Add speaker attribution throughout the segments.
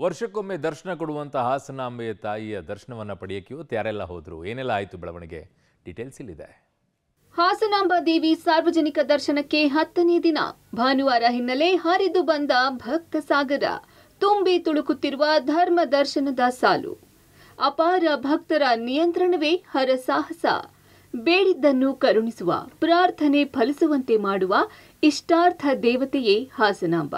Speaker 1: ವರ್ಷಕ್ಕೊಮ್ಮೆ ದರ್ಶನ ಕೊಡುವಂತ ಹಾಸನಾಂಬೆಯ ತಾಯಿಯ ದರ್ಶನವನ್ನು ಪಡೆಯಕ್ಕೆ ಇವತ್ತು ಯಾರೆಲ್ಲ ಹೋದ್ರು, ಏನೆಲ್ಲ ಆಯಿತು ಬೆಳವಣಿಗೆ, ಡೀಟೇಲ್ಸ್ ಇಲ್ಲಿದೆ.
Speaker 2: ಹಾಸನಾಂಬ ದೇವಿ ಸಾರ್ವಜನಿಕ ದರ್ಶನಕ್ಕೆ 10ನೇ ದಿನ ಭಾನುವಾರ ಹಿನ್ನೆಲೆ ಹರಿದು ಬಂದ ಭಕ್ತ ಸಾಗರ. ತುಂಬಿ ತುಳುಕುತ್ತಿರುವ ಧರ್ಮ ದರ್ಶನದ ಸಾಲು. ಅಪಾರ ಭಕ್ತರ ನಿಯಂತ್ರಣವೇ ಹರಸಾಹಸ. ಬೇಡಿದ್ದನ್ನು ಕರುಣಿಸುವ, ಪ್ರಾರ್ಥನೆ ಫಲಿಸುವಂತೆ ಮಾಡುವ ಇಷ್ಟಾರ್ಥ ದೇವತೆಯೇ ಹಾಸನಾಂಬ.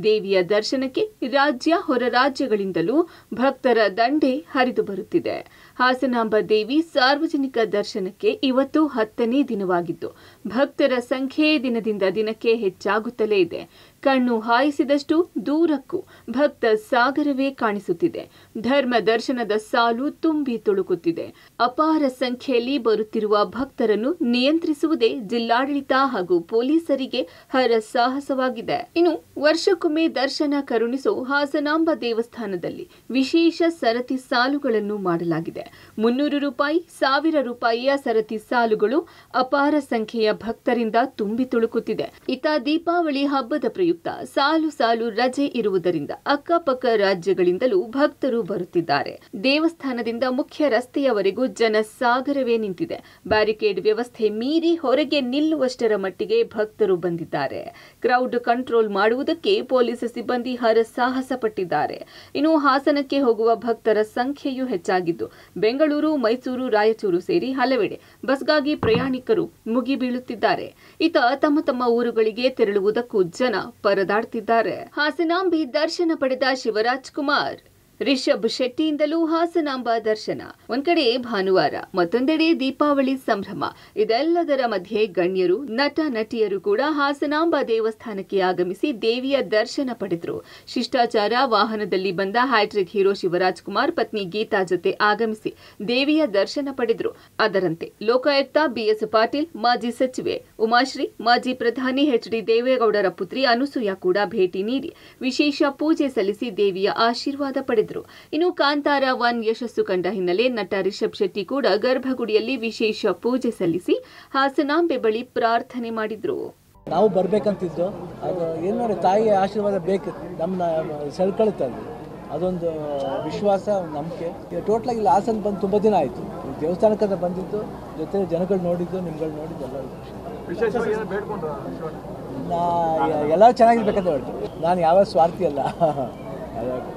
Speaker 2: ದೇವಿಯ ದರ್ಶನಕ್ಕೆ ರಾಜ್ಯ ಹೊರ ರಾಜ್ಯಗಳಿಂದಲೂ ಭಕ್ತರ ದಂಡೆ ಹರಿದು ಬರುತ್ತಿದೆ. ಹಾಸನಾಂಬ ದೇವಿ ಸಾರ್ವಜನಿಕ ದರ್ಶನಕ್ಕೆ ಇವತ್ತು 10ನೇ ದಿನವಾಗಿದ್ದು ಭಕ್ತರ ಸಂಖ್ಯೆ ದಿನದಿಂದ ದಿನಕ್ಕೆ ಹೆಚ್ಚಾಗುತ್ತಲೇ ಇದೆ. ಕಣ್ಣು ಹಾಯಿಸಿದಷ್ಟು ದೂರಕ್ಕೂ ಭಕ್ತ ಸಾಗರವೇ ಕಾಣಿಸುತ್ತಿದೆ. ಧರ್ಮ ದರ್ಶನದ ಸಾಲು ತುಂಬಿ ತುಳುಕುತ್ತಿದೆ. ಅಪಾರ ಸಂಖ್ಯೆಯಲ್ಲಿ ಬರುತ್ತಿರುವ ಭಕ್ತರನ್ನು ನಿಯಂತ್ರಿಸುವುದೇ ಜಿಲ್ಲಾಡಳಿತ ಹಾಗೂ ಪೊಲೀಸರಿಗೆ ಹರಸಾಹಸವಾಗಿದೆ. ಇನ್ನು ವರ್ಷಕ್ಕೊಮ್ಮೆ ದರ್ಶನ ಕರುಣಿಸೋ ಹಾಸನಾಂಬ ದೇವಸ್ಥಾನದಲ್ಲಿ ವಿಶೇಷ ಸರತಿ ಸಾಲುಗಳನ್ನು ಮಾಡಲಾಗಿದೆ. 300 ರೂಪಾಯಿ, 1000 ರೂಪಾಯಿಯ ಸರತಿ ಸಾಲುಗಳು ಅಪಾರ ಸಂಖ್ಯೆಯ ಭಕ್ತರಿಂದ ತುಂಬಿ ತುಳುಕುತ್ತಿದೆ. ಇತ್ತ ದೀಪಾವಳಿ ಹಬ್ಬದ ಪ್ರಯುಕ್ತ ಸಾಲು ಸಾಲು ರಜೆ ಇರುವುದರಿಂದ ಅಕ್ಕಪಕ್ಕ ರಾಜ್ಯಗಳಿಂದಲೂ ಭಕ್ತರು ಬರುತ್ತಿದ್ದಾರೆ. ದೇವಸ್ಥಾನದಿಂದ ಮುಖ್ಯ ರಸ್ತೆಯವರೆಗೂ ಜನ ಸಾಗರವೇ ನಿಂತಿದೆ. ಬ್ಯಾರಿಕೇಡ್ ವ್ಯವಸ್ಥೆ ಮೀರಿ ಹೊರಗೆ ನಿಲ್ಲುವಷ್ಟರ ಮಟ್ಟಿಗೆ ಭಕ್ತರು ಬಂದಿದ್ದಾರೆ. ಕ್ರೌಡ್ ಕಂಟ್ರೋಲ್ ಮಾಡುವುದಕ್ಕೆ ಪೊಲೀಸ್ ಸಿಬ್ಬಂದಿ ಹರಸಾಹಸ ಪಟ್ಟಿದ್ದಾರೆ. ಇನ್ನು ಹಾಸನಕ್ಕೆ ಹೋಗುವ ಭಕ್ತರ ಸಂಖ್ಯೆಯೂ ಹೆಚ್ಚಾಗಿದ್ದು ಬೆಂಗಳೂರು, ಮೈಸೂರು, ರಾಯಚೂರು ಸೇರಿ ಹಲವೆಡೆ ಬಸ್ಗಾಗಿ ಪ್ರಯಾಣಿಕರು ಮುಗಿಬೀಳುತ್ತಿದ್ದಾರೆ. ಇತ್ತ ತಮ್ಮ ತಮ್ಮ ಊರುಗಳಿಗೆ ತೆರಳುವುದಕ್ಕೂ ಜನ ಪರದಾಡ್ತಿದ್ದಾರೆ. ಹಾಸನಾಂಬೆ ದರ್ಶನ ಪಡೆದ ಶಿವರಾಜ್ ಕುಮಾರ್, ರಿಷಬ್ ಶೆಟ್ಟಿಯಿಂದಲೂ ಹಾಸನಾಂಬ ದರ್ಶನ. ಒಂದ್ ಕಡೆ ಭಾನುವಾರ, ಮತ್ತೊಂದೆಡೆ ದೀಪಾವಳಿ ಸಂಭ್ರಮ. ಇದೆಲ್ಲದರ ಮಧ್ಯೆ ಗಣ್ಯರು, ನಟ ನಟಿಯರು ಕೂಡ ಹಾಸನಾಂಬ ದೇವಸ್ಥಾನಕ್ಕೆ ಆಗಮಿಸಿ ದೇವಿಯ ದರ್ಶನ ಪಡೆದರು. ಶಿಷ್ಟಾಚಾರ ವಾಹನದಲ್ಲಿ ಬಂದ ಹ್ಯಾಟ್ರಿಕ್ ಹೀರೋ ಶಿವರಾಜ್ ಕುಮಾರ್ ಪತ್ನಿ ಗೀತಾ ಜೊತೆ ಆಗಮಿಸಿ ದೇವಿಯ ದರ್ಶನ ಪಡೆದರು. ಅದರಂತೆ ಲೋಕಾಯುಕ್ತ ಬಿಎಸ್ ಪಾಟೀಲ್, ಮಾಜಿ ಸಚಿವೆ ಉಮಾಶ್ರೀ, ಮಾಜಿ ಪ್ರಧಾನಿ ಎಚ್.ಡಿ. ದೇವೇಗೌಡರ ಪುತ್ರಿ ಅನುಸೂಯ ಕೂಡ ಭೇಟಿ ನೀಡಿ ವಿಶೇಷ ಪೂಜೆ ಸಲ್ಲಿಸಿ ದೇವಿಯ ಆಶೀರ್ವಾದ ಪಡೆದರು. ಇನ್ನು ಕಾಂತಾರ 1 ಯಶಸ್ಸು ಕಂಡ ಹಿನ್ನೆಲೆ ನಟ ರಿಷಬ್ ಶೆಟ್ಟಿ ಕೂಡ ಗರ್ಭಗುಡಿಯಲ್ಲಿ ವಿಶೇಷ ಪೂಜೆ ಸಲ್ಲಿಸಿ ಹಾಸನಾಂಬೆ ಬಳಿ ಪ್ರಾರ್ಥನೆ ಮಾಡಿದ್ರು.
Speaker 3: ನಾವು ಬರ್ಬೇಕಂತಿದ್ದು, ಅದು ಏನು ನೋಡಿ, ತಾಯಿಯ ಆಶೀರ್ವಾದ ಬೇಕು, ನಮ್ಮನ್ನ ಸೆಳ್ಕೊಳ್ತದೆ. ಅದೊಂದು ವಿಶ್ವಾಸ, ನಂಬಿಕೆ. ಟೋಟಲಾಗಿ ಇಲ್ಲಿ ಹಾಸನ ಬಂದು ತುಂಬ ದಿನ ಆಯಿತು. ದೇವಸ್ಥಾನಕ್ಕೆ ಬಂದಿದ್ದು, ಜೊತೆ ಜನಗಳು ನೋಡಿದ್ದು, ನಿಮ್ಗಳು ನೋಡಿದ್ದು ಎಲ್ಲರೂ ಚೆನ್ನಾಗಿರ್ಬೇಕಂತ ಹೇಳ್ತೀನಿ. ನಾನು ಯಾವ ಸ್ವಾರ್ಥಿ ಅಲ್ಲ,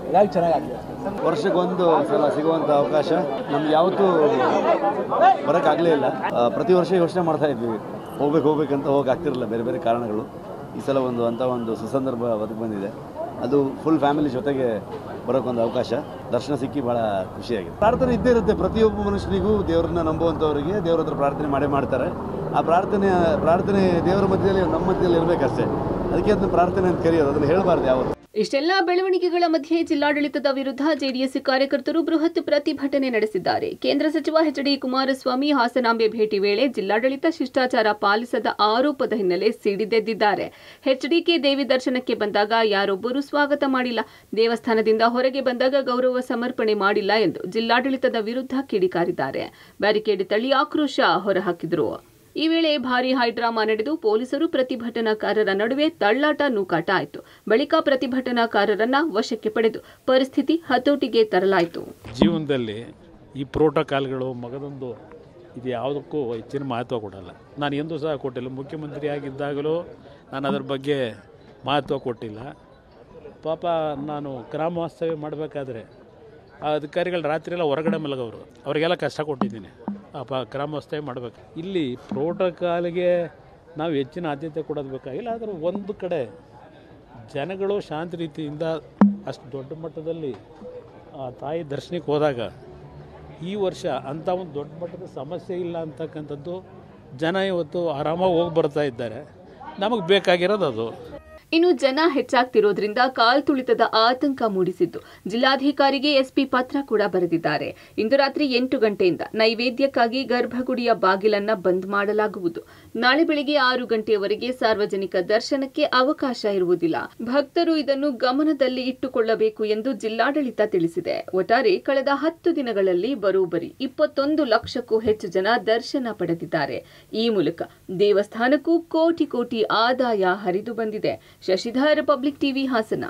Speaker 3: ಎಲ್ಲ ಚೆನ್ನಾಗಾಗಲಿ.
Speaker 4: ವರ್ಷಕ್ಕೊಂದು ಸಲ ಸಿಗುವಂಥ ಅವಕಾಶ ನಮ್ಗೆ ಯಾವತ್ತೂ ಬರೋಕ್ಕಾಗಲೇ ಇಲ್ಲ. ಪ್ರತಿ ವರ್ಷ ಯೋಚನೆ ಮಾಡ್ತಾ ಇದ್ವಿ, ಹೋಗ್ಬೇಕಂತ ಹೋಗಾಗ್ತಿರಲಿಲ್ಲ, ಬೇರೆ ಬೇರೆ ಕಾರಣಗಳು. ಈ ಸಲ ಒಂದು ಸುಸಂದರ್ಭ ಒದಗಿ ಬಂದಿದೆ. ಅದು ಫುಲ್ ಫ್ಯಾಮಿಲಿ ಜೊತೆಗೆ ಬರೋಕ್ಕೊಂದು ಅವಕಾಶ, ದರ್ಶನ ಸಿಕ್ಕಿ ಭಾಳ ಖುಷಿಯಾಗಿದೆ. ಪ್ರಾರ್ಥನೆ ಇದ್ದೇ ಇರುತ್ತೆ ಪ್ರತಿಯೊಬ್ಬ ಮನುಷ್ಯನಿಗೂ. ದೇವ್ರನ್ನ ನಂಬುವಂಥವ್ರಿಗೆ ದೇವ್ರ ಹತ್ರ ಪ್ರಾರ್ಥನೆ ಮಾಡ್ತಾರೆ. ಆ ಪ್ರಾರ್ಥನೆ ದೇವರ ಮಧ್ಯದಲ್ಲಿ, ನಮ್ಮ ಮಧ್ಯದಲ್ಲಿ ಇರಬೇಕಷ್ಟೇ. ಅದಕ್ಕೆ ಅದನ್ನ ಪ್ರಾರ್ಥನೆ ಅಂತ ಕರೆಯೋದು, ಅದನ್ನು ಹೇಳಬಾರ್ದು ಯಾವತ್ತು.
Speaker 2: ಇಷ್ಟೆಲ್ಲ ಬೆಳವಣಿಗೆಗಳ ಮಧ್ಯೆ ಜಿಲ್ಲಾಡಳಿತದ ವಿರುದ್ಧ ಜೆಡಿಎಸ್ ಕಾರ್ಯಕರ್ತರು ಬೃಹತ್ ಪ್ರತಿಭಟನೆ ನಡೆಸಿದ್ದಾರೆ. ಕೇಂದ್ರ ಸಚಿವ ಎಚ್.ಡಿ. ಕುಮಾರಸ್ವಾಮಿ ಹಾಸನಾಂಬೆ ಭೇಟಿ ವೇಳೆ ಜಿಲ್ಲಾಡಳಿತ ಶಿಷ್ಟಾಚಾರ ಪಾಲಿಸದ ಆರೋಪದ ಹಿನ್ನೆಲೆ ಸಿಡಿದೆದ್ದಿದ್ದಾರೆ. ಎಚ್ಡಿಕೆ ದೇವಿ ದರ್ಶನಕ್ಕೆ ಬಂದಾಗ ಯಾರೊಬ್ಬರೂ ಸ್ವಾಗತ ಮಾಡಿಲ್ಲ, ದೇವಸ್ಥಾನದಿಂದ ಹೊರಗೆ ಬಂದಾಗ ಗೌರವ ಸಮರ್ಪಣೆ ಮಾಡಿಲ್ಲ ಎಂದು ಜಿಲ್ಲಾಡಳಿತದ ವಿರುದ್ಧ ಕಿಡಿಕಾರಿದ್ದಾರೆ. ಬ್ಯಾರಿಕೇಡ್ ತಳ್ಳಿ ಆಕ್ರೋಶ ಹೊರಹಾಕಿದರು. ಈ ವೇಳೆ ಭಾರೀ ಹೈಡ್ರಾಮಾ ನಡೆದು ಪೊಲೀಸರು ಪ್ರತಿಭಟನಾಕಾರರ ನಡುವೆ ತಳ್ಳಾಟ ನೂಕಾಟ ಆಯಿತು. ಬಳಿಕ ಪ್ರತಿಭಟನಾಕಾರರನ್ನ ವಶಕ್ಕೆ ಪಡೆದು ಪರಿಸ್ಥಿತಿ ಹತೋಟಿಗೆ ತರಲಾಯಿತು.
Speaker 5: ಜೀವನದಲ್ಲಿ ಈ ಪ್ರೋಟೋಕಾಲ್ಗಳು ಮಗದೊಂದು ಇದು ಯಾವುದಕ್ಕೂ ಹೆಚ್ಚಿನ ಮಹತ್ವ ಕೊಡಲ್ಲ. ನಾನು ಎಂದೂ ಸಹ ಕೊಟ್ಟಿಲ್ಲ. ಮುಖ್ಯಮಂತ್ರಿ ಆಗಿದ್ದಾಗಲೂ ನಾನು ಅದರ ಬಗ್ಗೆ ಮಹತ್ವ ಕೊಟ್ಟಿಲ್ಲ. ಪಾಪ ನಾನು ಗ್ರಾಮ ವಾಸ್ತವ್ಯ ಮಾಡಬೇಕಾದ್ರೆ ಆ ಅಧಿಕಾರಿಗಳು ರಾತ್ರಿಯೆಲ್ಲ ಹೊರಗಡೆ ಮಲಗೋರು, ಅವರಿಗೆಲ್ಲ ಕಷ್ಟ ಕೊಟ್ಟಿದ್ದೀನಿ. ಗ್ರಾಮ ವಾಸ್ತವ್ಯ ಮಾಡಬೇಕು. ಇಲ್ಲಿ ಪ್ರೋಟೋಕಾಲ್ಗೆ ನಾವು ಹೆಚ್ಚಿನ ಆದ್ಯತೆ ಕೊಡೋದು ಬೇಕಾಗಿಲ್ಲ. ಆದರೆ ಒಂದು ಕಡೆ ಜನಗಳು ಶಾಂತಿ ರೀತಿಯಿಂದ ಅಷ್ಟು ದೊಡ್ಡ ಮಟ್ಟದಲ್ಲಿ ತಾಯಿ ದರ್ಶನಕ್ಕೆ ಹೋದಾಗ ಈ ವರ್ಷ ಅಂಥ ಒಂದು ದೊಡ್ಡ ಮಟ್ಟದ ಸಮಸ್ಯೆ ಇಲ್ಲ ಅಂತಕ್ಕಂಥದ್ದು ಜನ ಇವತ್ತು ಆರಾಮಾಗಿ ಹೋಗಿ ಬರ್ತಾ ಇದ್ದಾರೆ. ನಮಗೆ ಬೇಕಾಗಿರೋದು ಅದು.
Speaker 2: ಇನ್ನು ಜನ ಹೆಚ್ಚಾಗ್ತಿರೋದ್ರಿಂದ ಕಾಲ್ತುಳಿತದ ಆತಂಕ ಮೂಡಿಸಿದ್ದು ಜಿಲ್ಲಾಧಿಕಾರಿಗೆ ಎಸ್ಪಿ ಪತ್ರ ಕೂಡ ಬರೆದಿದ್ದಾರೆ. ಇಂದು ರಾತ್ರಿ 8 ಗಂಟೆಯಿಂದ ನೈವೇದ್ಯಕ್ಕಾಗಿ ಗರ್ಭಗುಡಿಯ ಬಾಗಿಲನ್ನ ಬಂದ್ ಮಾಡಲಾಗುವುದು. ನಾಳೆ ಬೆಳಿಗ್ಗೆ 6 ಗಂಟೆಯವರೆಗೆ ಸಾರ್ವಜನಿಕ ದರ್ಶನಕ್ಕೆ ಅವಕಾಶ ಇರುವುದಿಲ್ಲ. ಭಕ್ತರು ಇದನ್ನು ಗಮನದಲ್ಲಿ ಇಟ್ಟುಕೊಳ್ಳಬೇಕು ಎಂದು ಜಿಲ್ಲಾಡಳಿತ ತಿಳಿಸಿದೆ. ಒಟ್ಟಾರೆ ಕಳೆದ 10 ದಿನಗಳಲ್ಲಿ ಬರೋಬ್ಬರಿ 21 ಲಕ್ಷಕ್ಕೂ ಹೆಚ್ಚು ಜನ ದರ್ಶನ ಪಡೆದಿದ್ದಾರೆ. ಈ ಮೂಲಕ ದೇವಸ್ಥಾನಕ್ಕೂ ಕೋಟಿ ಕೋಟಿ ಆದಾಯ ಹರಿದು ಬಂದಿದೆ. Shashidhar, public TV, Hassan.